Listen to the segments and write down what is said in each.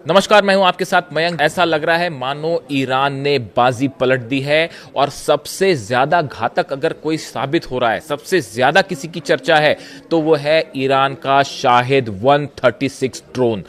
नमस्कार, मैं हूं आपके साथ मयंक। ऐसा लग रहा है मानो ईरान ने बाजी पलट दी है और सबसे ज्यादा घातक अगर कोई साबित हो रहा है, सबसे ज्यादा किसी की चर्चा है तो वो है ईरान का शाहिद 136 ड्रोन।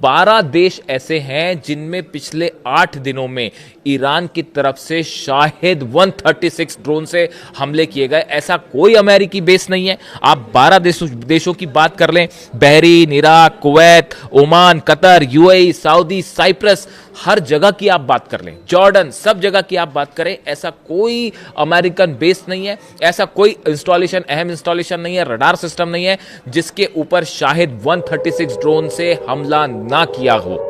12 देश ऐसे हैं जिनमें पिछले 8 दिनों में ईरान की तरफ से शाहिद 136 ड्रोन से हमले किए गए। ऐसा कोई अमेरिकी बेस नहीं है। आप 12 देशों की बात कर लें, Bahrain, Iraq, Kuwait, Oman, Qatar, UAE, Saudi, Cyprus, हर जगह की आप बात कर लें, जॉर्डन, सब जगह की आप बात करें, ऐसा कोई अमेरिकन बेस नहीं है, ऐसा कोई इंस्टॉलेशन, अहम इंस्टॉलेशन नहीं है, रडार सिस्टम नहीं है जिसके ऊपर शाहिद 136 ड्रोन से हमला ना किया हो।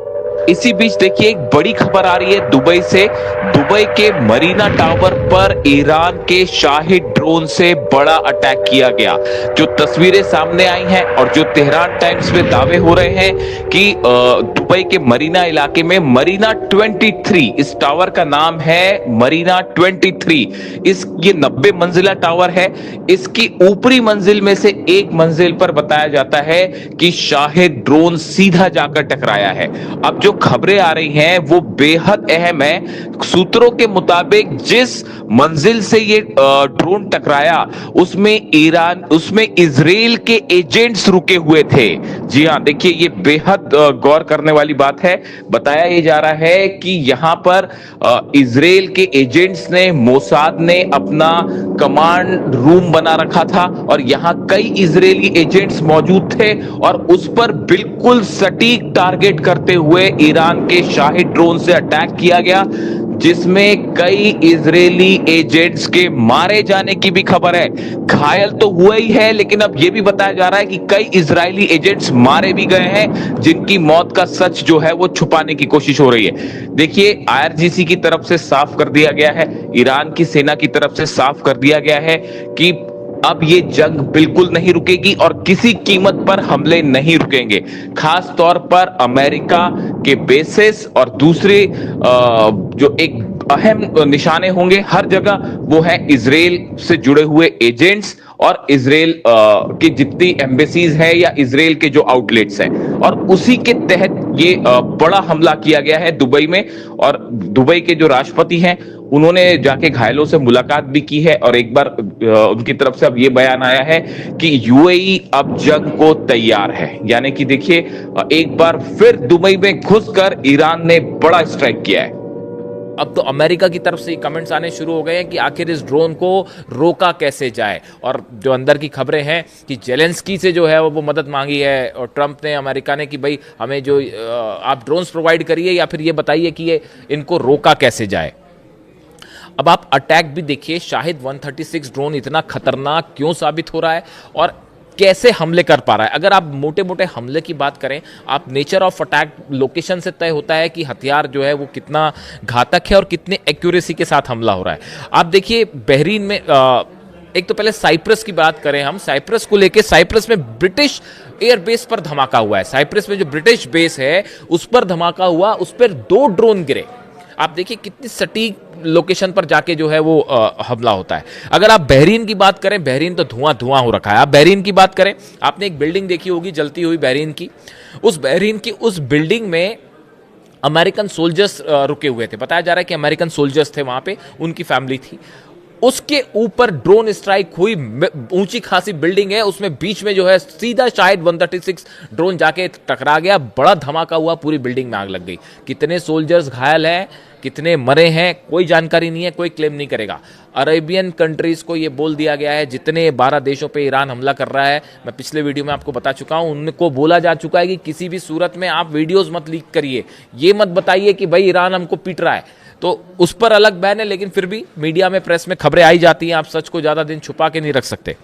इसी बीच देखिए एक बड़ी खबर आ रही है दुबई से। दुबई के मरीना टावर पर ईरान के शाहिद ड्रोन से बड़ा अटैक किया गया। जो तस्वीरें सामने आई हैं और जो तेहरान टाइम्स में दावे हो रहे हैं कि दुबई के मरीना इलाके में मरीना 23, इस टावर का नाम है मरीना 23। ये 90 मंजिला टावर है। इसकी ऊपरी मंजिल में से एक मंजिल पर बताया जाता है कि शाहिद ड्रोन सीधा जाकर टकराया है। अब जो खबरें आ रही हैं वो बेहद अहम है। सूत्रों के मुताबिक जिस मंजिल से ये ड्रोन टकराया उसमें इजराइल के एजेंट्स रुके हुए थे। जी हां, देखिए ये बेहद गौर करने वाली बात है। बताया ये जा रहा है कि यहां पर इजराइल के एजेंट्स ने, मोसाद ने अपना कमांड रूम बना रखा था और यहां कई इजरायली एजेंट्स मौजूद थे और उस पर बिल्कुल सटीक टारगेट करते हुए ईरान के शाहिद ड्रोन से अटैक किया गया, जिसमें कई इजरायली एजेंट्स के मारे जाने की भी खबर है। घायल तो हुआ ही है, लेकिन अब यह भी बताया जा रहा है कि कई इजरायली एजेंट्स मारे भी गए हैं, जिनकी मौत का सच जो है वो छुपाने की कोशिश हो रही है। देखिए, आईआरजीसी की तरफ से साफ कर दिया गया है, ईरान की सेना की तरफ से साफ कर दिया गया है कि अब ये जंग बिल्कुल नहीं रुकेगी और किसी कीमत पर हमले नहीं रुकेंगे। खास तौर पर अमेरिका के बेसेस और दूसरे जो एक अहम निशाने होंगे हर जगह, वो है इजराइल से जुड़े हुए एजेंट्स और इजराइल की जितनी एम्बेसीज है या इजराइल के जो आउटलेट्स हैं, और उसी के तहत ये बड़ा हमला किया गया है दुबई में। और दुबई के जो राष्ट्रपति हैं उन्होंने जाके घायलों से मुलाकात भी की है और एक बार उनकी तरफ से अब ये बयान आया है कि यूएई अब जंग को तैयार है। यानी कि देखिए, एक बार फिर दुबई में घुसकर ईरान ने बड़ा स्ट्राइक किया है। अब तो अमेरिका की तरफ से कमेंट्स आने शुरू हो गए हैं कि आखिर इस ड्रोन को रोका कैसे जाए। और जो अंदर की खबरें हैं कि जेलेंस्की से जो है वो मदद मांगी है और ट्रंप ने, अमेरिका ने, कि भाई हमें जो आप ड्रोन्स प्रोवाइड करिए या फिर ये बताइए कि ये इनको रोका कैसे जाए। अब आप अटैक भी देखिए, शाहिद 136 ड्रोन इतना खतरनाक क्यों साबित हो रहा है और कैसे हमले कर पा रहा है। अगर आप मोटे मोटे हमले की बात करें, आप नेचर ऑफ अटैक लोकेशन से तय होता है कि हथियार जो है वो कितना घातक है और कितने एक्यूरेसी के साथ हमला हो रहा है। आप देखिए, बहरीन में एक तो पहले साइप्रस की बात करें, हम साइप्रस को लेके, साइप्रस में ब्रिटिश एयरबेस पर धमाका हुआ है। साइप्रस में जो ब्रिटिश बेस है उस पर धमाका हुआ, उस पर 2 ड्रोन गिरे। आप देखिए कितनी सटीक लोकेशन पर जाके जो है वो हमला होता है। अगर आप बहरीन की बात करें, बहरीन तो धुआं धुआं हो रखा है। आप बहरीन की बात करें, आपने एक बिल्डिंग देखी होगी जलती हुई बहरीन की, उस बिल्डिंग में अमेरिकन सोल्जर्स रुके हुए थे। बताया जा रहा है कि अमेरिकन सोल्जर्स थे वहां पे, उनकी फैमिली थी। उसके ऊपर ड्रोन स्ट्राइक हुई, ऊंची खासी बिल्डिंग है, उसमें बीच में जो है सीधा शायद 136 ड्रोन जाके टकरा गया, बड़ा धमाका हुआ, पूरी बिल्डिंग में आग लग गई। कितने सोल्जर्स घायल हैं, कितने मरे हैं, कोई जानकारी नहीं है, कोई क्लेम नहीं करेगा। अरेबियन कंट्रीज को यह बोल दिया गया है, जितने 12 देशों पे ईरान हमला कर रहा है, मैं पिछले वीडियो में आपको बता चुका हूं, उनको बोला जा चुका है कि किसी भी सूरत में आप वीडियोस मत लीक करिए, ये मत बताइए कि भाई ईरान हमको पीट रहा है। तो उस पर अलग बैन है, लेकिन फिर भी मीडिया में, प्रेस में खबरें आई जाती हैं, आप सच को ज्यादा दिन छुपा के नहीं रख सकते।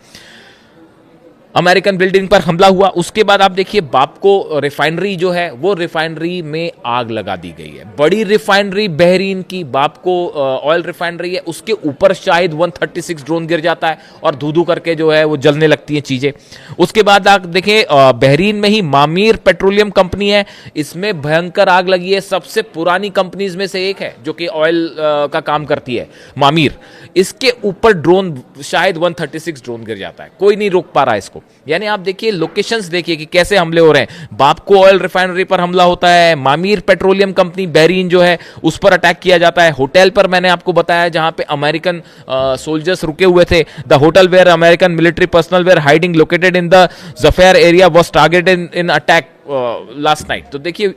अमेरिकन बिल्डिंग पर हमला हुआ, उसके बाद आप देखिए बापको रिफाइनरी जो है वो रिफाइनरी में आग लगा दी गई है। बड़ी रिफाइनरी बहरीन की बापको ऑयल रिफाइनरी है, उसके ऊपर शायद 136 ड्रोन गिर जाता है और धू धू करके जो है वो जलने लगती हैं चीजें। उसके बाद आप देखें, बहरीन में ही मामीर पेट्रोलियम कंपनी है, इसमें भयंकर आग लगी है। सबसे पुरानी कंपनीज में से एक है जो कि ऑयल का काम करती है, मामीर। इसके ऊपर ड्रोन, शायद 136 ड्रोन गिर जाता है, कोई नहीं रोक पा रहा है इसको। यानी आप देखिए लोकेशंस देखिए कि कैसे हमले हो रहे हैं। बापको ऑयल रिफाइनरी पर हमला होता है, मामीर पेट्रोलियम कंपनी बहरीन जो है उस पर अटैक किया जाता है, होटल पर मैंने आपको बताया जहां पे अमेरिकन सोल्जर्स रुके हुए थे, the hotel where American military personnel were hiding located in the जफेर area was targeted in attack last night. तो देखिए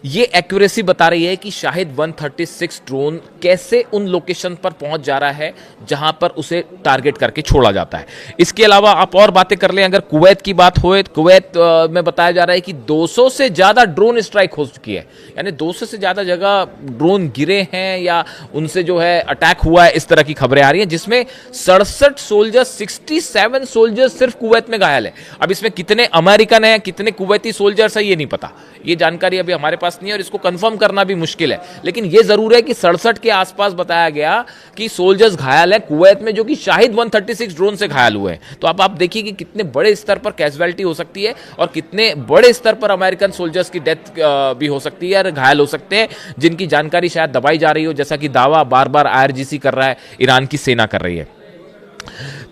ये एक्यूरेसी बता रही है कि शाहिद 136 ड्रोन कैसे उन लोकेशन पर पहुंच जा रहा है जहां पर उसे टारगेट करके छोड़ा जाता है। इसके अलावा आप और बातें कर लें, अगर कुवैत की बात हो, कुवैत में बताया जा रहा है कि 200 से ज्यादा ड्रोन स्ट्राइक हो चुकी है, यानी 200 से ज्यादा जगह ड्रोन गिरे हैं या उनसे जो है अटैक हुआ है, इस तरह की खबरें आ रही हैं, जिसमें 67 सोल्जर्स 67 सोल्जर्स सिर्फ कुवैत में घायल है। अब इसमें कितने अमेरिकन हैं, कितने कुवैती सोल्जर्स हैं, ये नहीं पता, ये जानकारी अभी हमारे पास नहीं है और इसको कंफर्म करना भी मुश्किल है। लेकिन ये जरूर है कि 67 के आसपास बताया गया कि सोल्जर्स घायल है कुवैत में, जो कि शाहिद 136 ड्रोन से घायल हुए हैं। तो आप देखिए कि कितने बड़े स्तर पर कैजुअलिटी हो सकती है और कितने बड़े स्तर पर अमेरिकन सोल्जर्स की डेथ भी हो सकती है और घायल हो सकते हैं, जिनकी जानकारी शायद दबाई जा रही हो, जैसा कि दावा बार बार IRGC कर रहा है, ईरान की सेना कर रही है।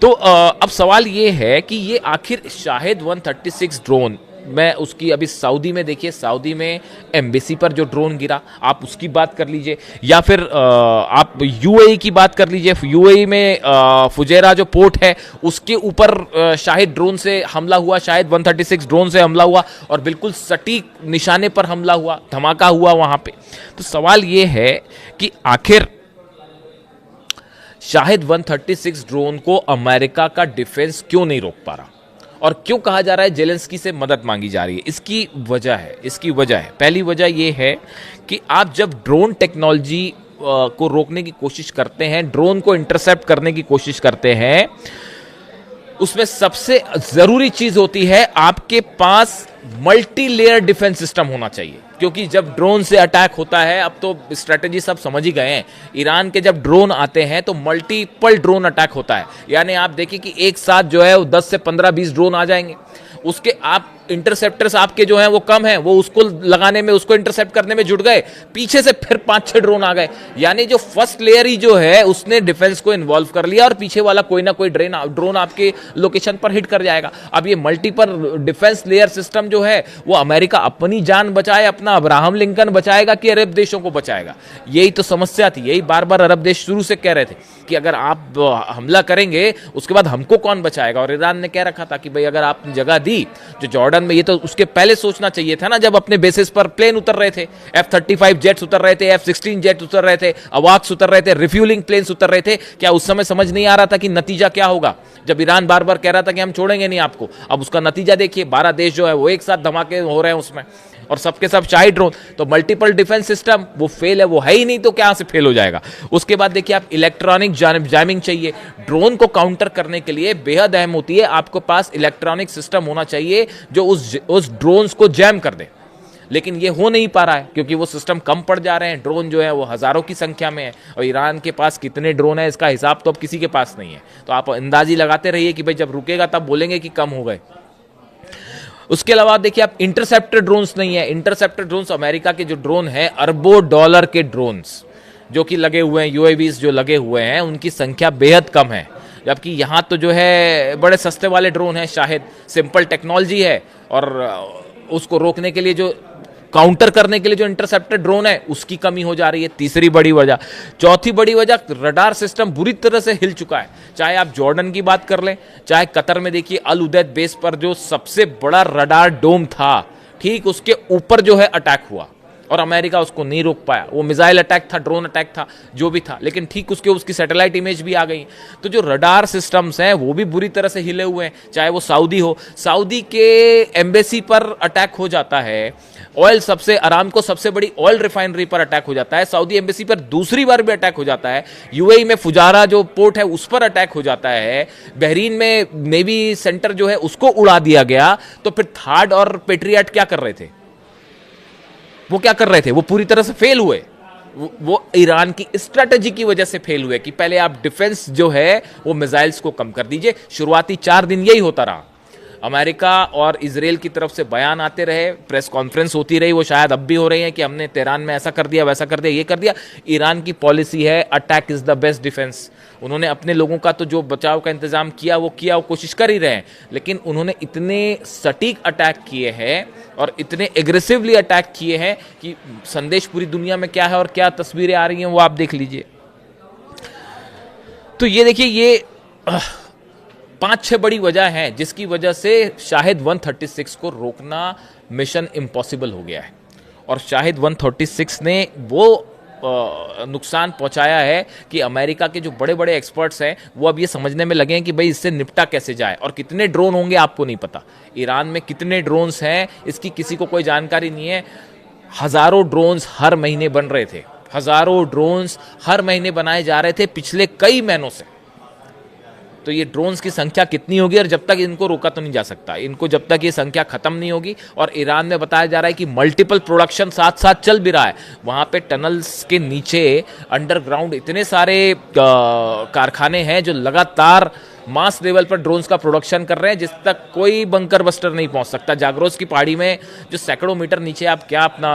तो अब सवाल ये है कि ये आखिर शाहिद 136 ड्रोन मैं उसकी अभी सऊदी में देखिए, सऊदी में एम्बेसी पर जो ड्रोन गिरा आप उसकी बात कर लीजिए, या फिर आप यूएई की बात कर लीजिए। यूएई में फुजेरा जो पोर्ट है उसके ऊपर शाहिद ड्रोन से हमला हुआ, शाहिद 136 ड्रोन से हमला हुआ और बिल्कुल सटीक निशाने पर हमला हुआ, धमाका हुआ वहां पे। तो सवाल ये है कि आखिर शाहिद 136 ड्रोन को अमेरिका का डिफेंस क्यों नहीं रोक पा रहा और क्यों कहा जा रहा है जेलेंस्की से मदद मांगी जा रही है? इसकी वजह है पहली वजह यह है कि आप जब ड्रोन टेक्नोलॉजी को रोकने की कोशिश करते हैं, ड्रोन को इंटरसेप्ट करने की कोशिश करते हैं, उसमें सबसे जरूरी चीज होती है आपके पास मल्टी लेयर डिफेंस सिस्टम होना चाहिए। क्योंकि जब ड्रोन से अटैक होता है, अब तो स्ट्रेटेजी सब समझ ही गए हैं, ईरान के जब ड्रोन आते हैं तो मल्टीपल ड्रोन अटैक होता है, यानी आप देखिए कि एक साथ जो है 10 से 15-20 ड्रोन आ जाएंगे। उसके आप इंटरसेप्टर्स आपके जो हैं वो कम हैं, वो उसको लगाने में, उसको इंटरसेप्ट करने में जुट गए, पीछे से फिर 5-6 ड्रोन आ गए, यानी जो फर्स्ट लेयर ही जो है उसने डिफेंस को इन्वॉल्व कर लिया और पीछे वाला कोई ना कोई ड्रोन आपके लोकेशन पर हिट कर जाएगा। अब ये मल्टीपल डिफेंस लेयर सिस्टम जो है वो अमेरिका अपनी जान बचाए, अपना अब्राहम लिंकन बचाएगा कि अरब देशों को बचाएगा? यही तो समस्या थी, यही बार बार अरब देश शुरू से कह रहे थे कि अगर आप हमला करेंगे उसके बाद हमको कौन बचाएगा। और ईरान ने कह रखा था कि भाई अगर आपने जगह दी जो जॉर्डन में, ये तो उसके पहले सोचना चाहिए था ना, जब अपने बेसिस पर प्लेन उतर रहे थे, F-35 जेट्स उतर रहे थे, F-16 जेट उतर रहे थे, अवाक्स उतर रहे थे, रिफ्यूलिंग प्लेन्स उतर रहे थे। क्या उस समय समझ नहीं आ रहा था कि नतीजा क्या होगा, जब ईरान बार बार कह रहा था कि हम छोड़ेंगे नहीं आपको? अब उसका नतीजा देखिए, 12 देश जो है वो एक साथ धमाके हो रहे हैं उसमें, और सबके सब शाहिद ड्रोन। तो मल्टीपल डिफेंस सिस्टम वो फेल है, वो है ही नहीं, तो क्या से फेल हो जाएगा? उसके बाद देखिए आप इलेक्ट्रॉनिक जैमिंग चाहिए, ड्रोन को काउंटर करने के लिए बेहद अहम होती है आपके पास इलेक्ट्रॉनिक सिस्टम होना चाहिए जो उस ड्रोन्स को जैम कर दे। लेकिन ये हो नहीं पा रहा है क्योंकि वो सिस्टम कम पड़ जा रहे हैं, ड्रोन जो है वो हजारों की संख्या में है और ईरान के पास कितने ड्रोन है इसका हिसाब तो अब किसी के पास नहीं है। तो आप अंदाजी लगाते रहिए कि भाई जब रुकेगा तब बोलेंगे कि कम हो गए। उसके अलावा देखिए आप इंटरसेप्टर ड्रोन्स नहीं है, इंटरसेप्टर ड्रोन्स अमेरिका के जो ड्रोन है अरबों डॉलर के ड्रोन्स जो कि लगे हुए हैं, यूएवीज जो लगे हुए हैं उनकी संख्या बेहद कम है, जबकि यहाँ तो जो है बड़े सस्ते वाले ड्रोन हैं, शायद सिंपल टेक्नोलॉजी है और उसको रोकने के लिए जो काउंटर करने के लिए जो इंटरसेप्टर ड्रोन है उसकी कमी हो जा रही है, तीसरी बड़ी वजह। चौथी बड़ी वजह, रडार सिस्टम बुरी तरह से हिल चुका है। चाहे आप जॉर्डन की बात कर लें, चाहे कतर में देखिए अल उदैद बेस पर जो सबसे बड़ा रडार डोम था, ठीक उसके ऊपर जो है अटैक हुआ और अमेरिका उसको नहीं रोक पाया। वो मिसाइल अटैक था, ड्रोन अटैक था, जो भी था, लेकिन ठीक उसकी सैटेलाइट इमेज भी आ गई। तो जो रडार सिस्टम्स हैं वो भी बुरी तरह से हिले हुए हैं। चाहे वो सऊदी हो, सऊदी के एम्बेसी पर अटैक हो जाता है, ऑयल सबसे अरामको सबसे बड़ी ऑयल रिफाइनरी पर अटैक हो जाता है, सऊदी एम्बेसी पर दूसरी बार भी अटैक हो जाता है, यूएई में फुजारा जो पोर्ट है उस पर अटैक हो जाता है, बहरीन में नेवी सेंटर जो है उसको उड़ा दिया गया। तो फिर थार्ड और पेट्रियट क्या कर रहे थे? वो क्या कर रहे थे? वो पूरी तरह से फेल हुए। वो ईरान की स्ट्रेटेजी की वजह से फेल हुए कि पहले आप डिफेंस जो है वो मिसाइल्स को कम कर दीजिए। शुरुआती 4 दिन यही होता रहा। अमेरिका और इजराइल की तरफ से बयान आते रहे, प्रेस कॉन्फ्रेंस होती रही, वो शायद अब भी हो रही है कि हमने तेहरान में ऐसा कर दिया, वैसा कर दिया, ये कर दिया। ईरान की पॉलिसी है attack is the best defence. उन्होंने अपने लोगों का तो जो बचाव का इंतजाम किया वो कोशिश कर ही रहे हैं, लेकिन उन्होंने इतने सटीक अटैक किए हैं और इतने एग्रेसिवली अटैक किए हैं कि संदेश पूरी दुनिया में क्या है और क्या तस्वीरें आ रही हैं वो आप देख लीजिए। तो ये देखिए, ये 5-6 बड़ी वजह हैं जिसकी वजह से शाहिद 136 को रोकना मिशन इम्पॉसिबल हो गया है। और शाहिद 136 ने वो नुकसान पहुंचाया है कि अमेरिका के जो बड़े बड़े एक्सपर्ट्स हैं वो अब ये समझने में लगे हैं कि भाई इससे निपटा कैसे जाए। और कितने ड्रोन होंगे आपको नहीं पता, ईरान में कितने ड्रोन्स हैं इसकी किसी को कोई जानकारी नहीं है। हजारों ड्रोन्स हर महीने बन रहे थे, हजारों ड्रोन्स हर महीने बनाए जा रहे थे पिछले कई महीनों से। तो ये ड्रोन्स की संख्या कितनी होगी, और जब तक इनको रोका तो नहीं जा सकता, इनको जब तक ये संख्या खत्म नहीं होगी। और ईरान में बताया जा रहा है कि मल्टीपल प्रोडक्शन साथ साथ चल भी रहा है। वहां पे टनल्स के नीचे अंडरग्राउंड इतने सारे कारखाने हैं जो लगातार मास लेवल पर ड्रोन्स का प्रोडक्शन कर रहे हैं, जिस तक कोई बंकर बस्टर नहीं पहुंच सकता। जागरोस की पहाड़ी में जो सैकड़ों मीटर नीचे आप क्या अपना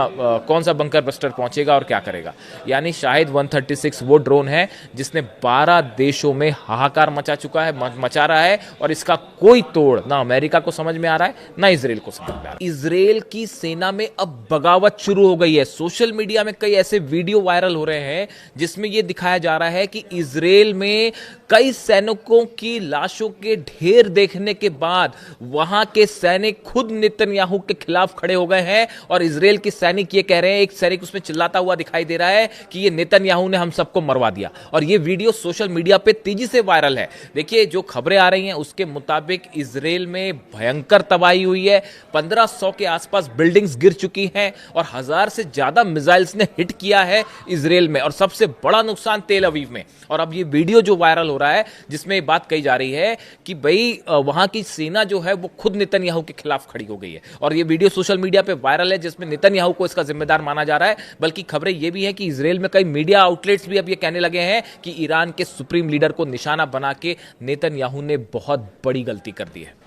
कौन सा बंकर बस्टर पहुंचेगा और क्या करेगा। यानी शाहिद 136 वो ड्रोन है जिसने 12 देशों में हाहाकार मचा चुका है, मचा रहा है, और इसका कोई तोड़ ना अमेरिका को समझ में आ रहा है ना इजराइल को समझ में आ रहा है। इजराइल की सेना में अब बगावत शुरू हो गई है। सोशल मीडिया में कई ऐसे वीडियो वायरल हो रहे हैं जिसमें यह दिखाया जा रहा है कि इजराइल में कई सैनिकों की लाशों के ढेर देखने के बाद वहां के सैनिक खुद नेतन्याहू के खिलाफ खड़े हो गए हैं। और इजराइल के सैनिक ये कह रहे हैं, एक सैनिक उसमें चिल्लाता हुआ दिखाई दे रहा है कि ये नेतन्याहू ने हम सबको मरवा दिया। और ये वीडियो सोशल मीडिया पे तेजी से वायरल है। देखिए, जो खबरें आ रही हैं उसके मुताबिक इजराइल में भयंकर तबाही हुई है। 1500 के आसपास बिल्डिंग्स गिर चुकी हैं और 1000 से ज्यादा मिसाइल्स ने हिट किया है इजराइल में, और सबसे बड़ा नुकसान तेल अवीव में। और अब ये वीडियो जो वायरल हो रहा है जिसमें बात कही जा रही है कि भाई वहां की सेना जो है वो खुद नेतन्याहू के खिलाफ खड़ी हो गई है। और ये वीडियो सोशल मीडिया पे वायरल है जिसमें नेतन्याहू को इसका जिम्मेदार माना जा रहा है। बल्कि खबरें ये भी हैं कि इजराइल में कई मीडिया आउटलेट्स भी अब ये कहने लगे हैं कि ईरान के सुप्रीम लीडर को निशाना बना के नेतन्याहू ने बहुत बड़ी गलती कर दी है।